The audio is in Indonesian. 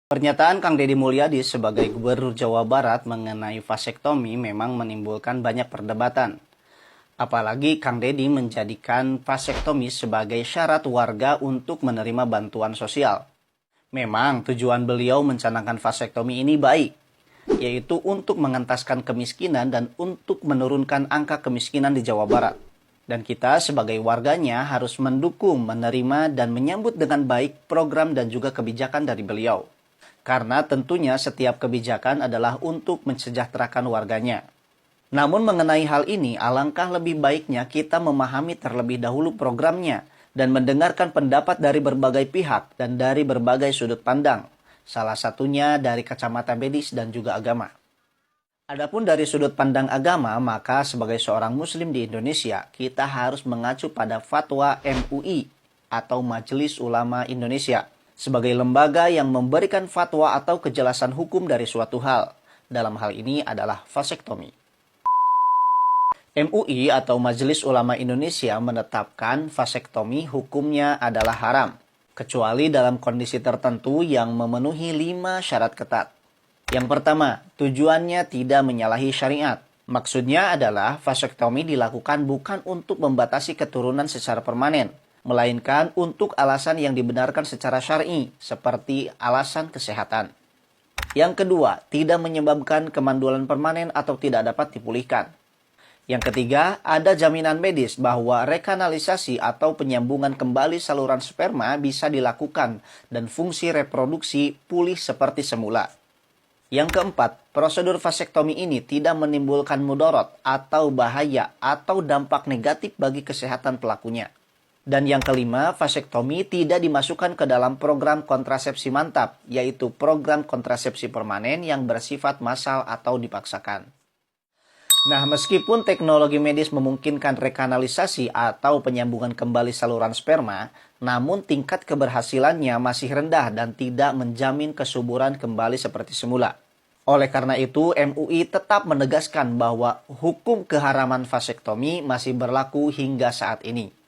Pernyataan Kang Deddy Mulyadi sebagai Gubernur Jawa Barat mengenai vasektomi memang menimbulkan banyak perdebatan. Apalagi Kang Deddy menjadikan vasektomi sebagai syarat warga untuk menerima bantuan sosial. Memang tujuan beliau mencanangkan vasektomi ini baik, yaitu untuk mengentaskan kemiskinan dan untuk menurunkan angka kemiskinan di Jawa Barat. Dan kita sebagai warganya harus mendukung, menerima, dan menyambut dengan baik program dan juga kebijakan dari beliau. Karena tentunya setiap kebijakan adalah untuk mensejahterakan warganya. Namun mengenai hal ini, alangkah lebih baiknya kita memahami terlebih dahulu programnya dan mendengarkan pendapat dari berbagai pihak dan dari berbagai sudut pandang. Salah satunya dari kacamata medis dan juga agama. Adapun dari sudut pandang agama, maka sebagai seorang muslim di Indonesia, kita harus mengacu pada fatwa MUI atau Majelis Ulama Indonesia sebagai lembaga yang memberikan fatwa atau kejelasan hukum dari suatu hal. Dalam hal ini adalah vasektomi. MUI atau Majelis Ulama Indonesia menetapkan vasektomi hukumnya adalah haram, kecuali dalam kondisi tertentu yang memenuhi 5 syarat ketat. Yang pertama, tujuannya tidak menyalahi syariat. Maksudnya adalah vasektomi dilakukan bukan untuk membatasi keturunan secara permanen, melainkan untuk alasan yang dibenarkan secara syar'i, seperti alasan kesehatan. Yang kedua, tidak menyebabkan kemandulan permanen atau tidak dapat dipulihkan. Yang ketiga, ada jaminan medis bahwa rekanalisasi atau penyambungan kembali saluran sperma bisa dilakukan dan fungsi reproduksi pulih seperti semula. Yang keempat, prosedur vasektomi ini tidak menimbulkan mudorot atau bahaya atau dampak negatif bagi kesehatan pelakunya. Dan yang kelima, vasektomi tidak dimasukkan ke dalam program kontrasepsi mantap, yaitu program kontrasepsi permanen yang bersifat massal atau dipaksakan. Nah, meskipun teknologi medis memungkinkan rekanalisasi atau penyambungan kembali saluran sperma, namun tingkat keberhasilannya masih rendah dan tidak menjamin kesuburan kembali seperti semula. Oleh karena itu, MUI tetap menegaskan bahwa hukum keharaman vasektomi masih berlaku hingga saat ini.